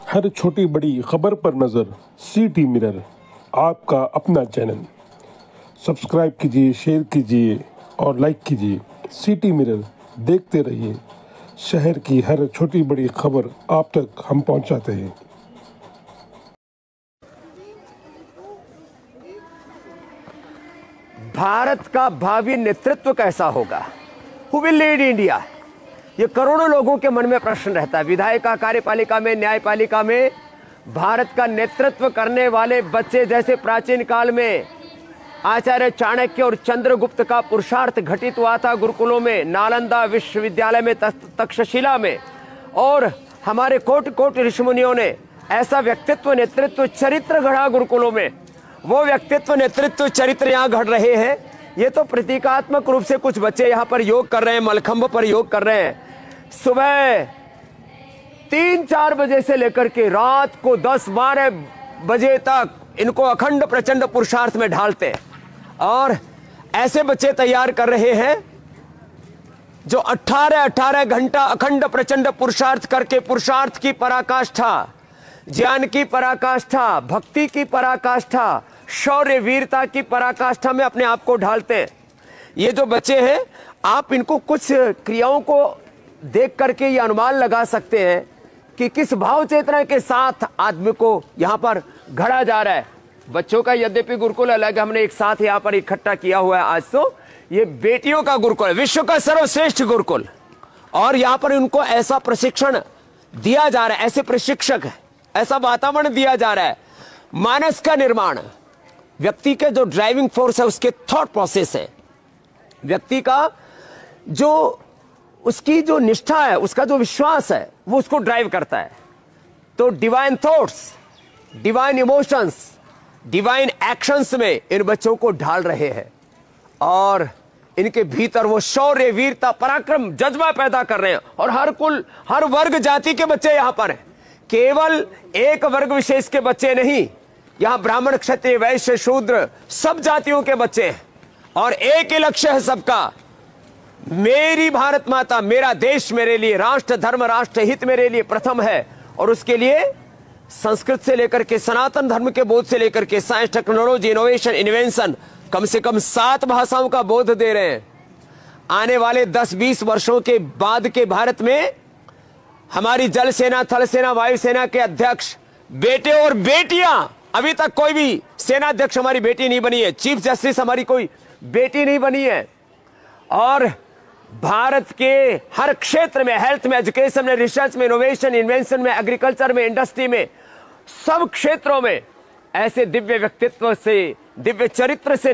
हर छोटी बड़ी खबर पर नज़र सिटी मिरर, आपका अपना चैनल। सब्सक्राइब कीजिए, शेयर कीजिए और लाइक कीजिए। सिटी मिरर देखते रहिए, शहर की हर छोटी बड़ी खबर आप तक हम पहुंचाते हैं। भारत का भावी नेतृत्व कैसा होगा? Who will lead India? ये करोड़ों लोगों के मन में प्रश्न रहता है। विधायिका, कार्यपालिका में, न्यायपालिका में भारत का नेतृत्व करने वाले बच्चे, जैसे प्राचीन काल में आचार्य चाणक्य और चंद्रगुप्त का पुरुषार्थ घटित हुआ था गुरुकुलों में, नालंदा विश्वविद्यालय में, तक्षशिला में, और हमारे कोटि कोटि ऋषिमुनियों ने ऐसा व्यक्तित्व, नेतृत्व, चरित्र गढ़ा गुरुकुलों में। वो व्यक्तित्व, नेतृत्व, चरित्र यहाँ घड़ रहे हैं। ये तो प्रतीकात्मक रूप से कुछ बच्चे यहाँ पर योग कर रहे हैं, मलखंभ पर योग कर रहे हैं। सुबह 3-4 बजे से लेकर के रात को 10-12 बजे तक इनको अखंड प्रचंड पुरुषार्थ में ढालते हैं, और ऐसे बच्चे तैयार कर रहे हैं जो 18-18 घंटा अखंड प्रचंड पुरुषार्थ करके पुरुषार्थ की पराकाष्ठा, ज्ञान की पराकाष्ठा, भक्ति की पराकाष्ठा, शौर्य वीरता की पराकाष्ठा में अपने आप को ढालते हैं। ये जो बच्चे हैं, आप इनको कुछ क्रियाओं को देख करके ये अनुमान लगा सकते हैं कि किस भाव चेतना के साथ आदमी को यहाँ पर घड़ा जा रहा है। बच्चों का यद्यपि गुरुकुल अलग, हमने एक साथ यहाँ पर इकट्ठा किया हुआ है। आज तो ये बेटियों का गुरुकुल है, विश्व का सर्वश्रेष्ठ गुरुकुल, और यहाँ पर उनको ऐसा प्रशिक्षण दिया जा रहा है, ऐसे प्रशिक्षक है, ऐसा वातावरण दिया जा रहा है। मानस का निर्माण, व्यक्ति के जो ड्राइविंग फोर्स है, उसके थॉट प्रोसेस है, व्यक्ति का जो उसकी जो निष्ठा है, उसका जो विश्वास है, वो उसको ड्राइव करता है। तो divine thoughts, divine emotions, divine actions में इन बच्चों को ढाल रहे हैं, और इनके भीतर वो शौर्य वीरता पराक्रम जज्बा पैदा कर रहे हैं। और हर कुल, हर वर्ग जाति के बच्चे यहां पर हैं, केवल एक वर्ग विशेष के बच्चे नहीं। यहां ब्राह्मण, क्षत्रिय, वैश्य, शूद्र सब जातियों के बच्चे हैं, और एक ही लक्ष्य है सबका, मेरी भारत माता, मेरा देश मेरे लिए, राष्ट्र धर्म राष्ट्र हित मेरे लिए प्रथम है। और उसके लिए संस्कृत से लेकर के सनातन धर्म के बोध से लेकर के साइंस, टेक्नोलॉजी, इनोवेशन, इन्वेंशन, कम से कम 7 भाषाओं का बोध दे रहे हैं। आने वाले 10-20 वर्षों के बाद के भारत में हमारी जल सेना, थल सेना, वायु सेना के अध्यक्ष बेटे और बेटियां, अभी तक कोई भी सेनाध्यक्ष हमारी बेटी नहीं बनी है, चीफ जस्टिस हमारी कोई बेटी नहीं बनी है, और भारत के हर क्षेत्र में, हेल्थ में, एजुकेशन में, रिसर्च में, इनोवेशन, इन्वेंशन में, एग्रीकल्चर में, इंडस्ट्री में, सब क्षेत्रों में ऐसे दिव्य व्यक्तित्व से, दिव्य चरित्र से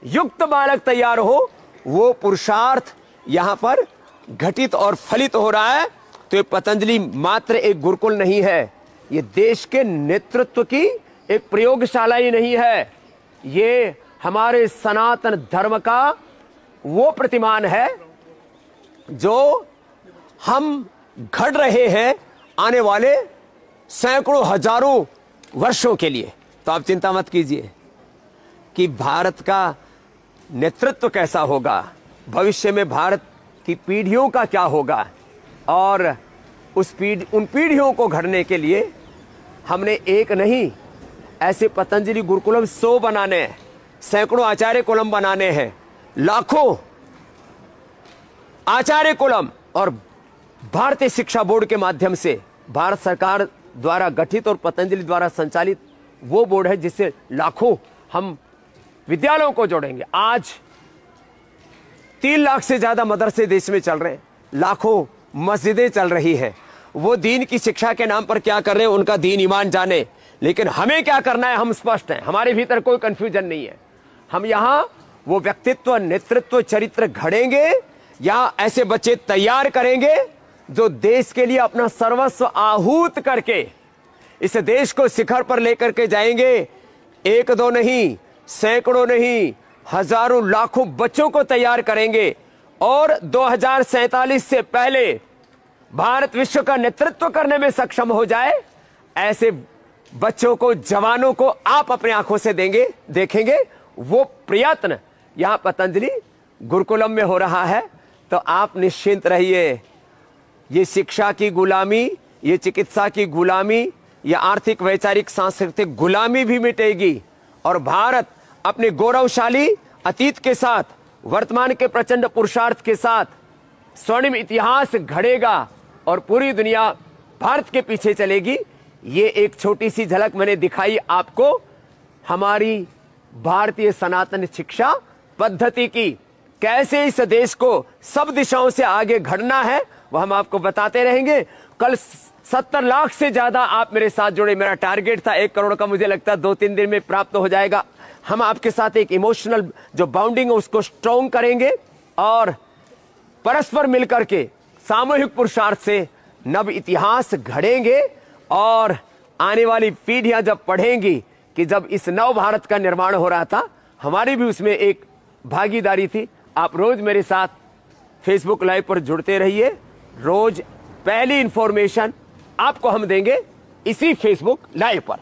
युक्त बालक तैयार हो, वो पुरुषार्थ यहां पर घटित और फलित हो रहा है। तो ये पतंजलि मात्र एक गुरुकुल नहीं है, ये देश के नेतृत्व की एक प्रयोगशाला ही नहीं है, ये हमारे सनातन धर्म का वो प्रतिमान है जो हम घड़ रहे हैं आने वाले सैकड़ों हजारों वर्षों के लिए। तो आप चिंता मत कीजिए कि भारत का नेतृत्व कैसा होगा, भविष्य में भारत की पीढ़ियों का क्या होगा, और उन पीढ़ियों को घड़ने के लिए हमने एक नहीं, ऐसे पतंजलि गुरुकुलम 100 बनाने हैं, सैकड़ों आचार्य कुलम बनाने हैं, लाखों आचार्य कुलम, और भारतीय शिक्षा बोर्ड के माध्यम से भारत सरकार द्वारा गठित और पतंजलि द्वारा संचालित वो बोर्ड है जिससे लाखों हम विद्यालयों को जोड़ेंगे। आज 3 लाख से ज्यादा मदरसे देश में चल रहे हैं, लाखों मस्जिदें चल रही है। वो दीन की शिक्षा के नाम पर क्या कर रहे हैं, उनका दीन ईमान जाने, लेकिन हमें क्या करना है हम स्पष्ट हैं, हमारे भीतर कोई कंफ्यूजन नहीं है। हम यहां वो व्यक्तित्व, नेतृत्व, चरित्र घड़ेंगे, यहां ऐसे बच्चे तैयार करेंगे जो देश के लिए अपना सर्वस्व आहूत करके इस देश को शिखर पर लेकर के जाएंगे। 1-2 नहीं, सैकड़ों नहीं, हजारों लाखों बच्चों को तैयार करेंगे, और 2047 से पहले भारत विश्व का नेतृत्व करने में सक्षम हो जाए, ऐसे बच्चों को, जवानों को आप अपनी आंखों से देखेंगे। वो प्रयत्न यहां पतंजलि गुरुकुलम में हो रहा है। तो आप निश्चिंत रहिए, ये शिक्षा की गुलामी, ये चिकित्सा की गुलामी, यह आर्थिक, वैचारिक, सांस्कृतिक गुलामी भी मिटेगी और भारत अपने गौरवशाली अतीत के साथ, वर्तमान के प्रचंड पुरुषार्थ के साथ स्वर्णिम इतिहास घड़ेगा और पूरी दुनिया भारत के पीछे चलेगी। ये एक छोटी सी झलक मैंने दिखाई आपको हमारी भारतीय सनातन शिक्षा पद्धति की। कैसे इस देश को सब दिशाओं से आगे बढ़ना है वह हम आपको बताते रहेंगे। कल 70 लाख से ज्यादा आप मेरे साथ जुड़े। मेरा टारगेट था 1 करोड़ का, मुझे लगता है 2-3 दिन में प्राप्त हो जाएगा। हम आपके साथ एक इमोशनल जो बाउंडिंग है उसको स्ट्रॉन्ग करेंगे और परस्पर मिलकर के सामूहिक पुरुषार्थ से नव इतिहास घड़ेंगे और आने वाली पीढ़ियां जब पढ़ेंगी कि जब इस नव भारत का निर्माण हो रहा था हमारी भी उसमें एक भागीदारी थी। आप रोज मेरे साथ फेसबुक लाइव पर जुड़ते रहिए। रोज पहली इंफॉर्मेशन आपको हम देंगे इसी फेसबुक लाइव पर।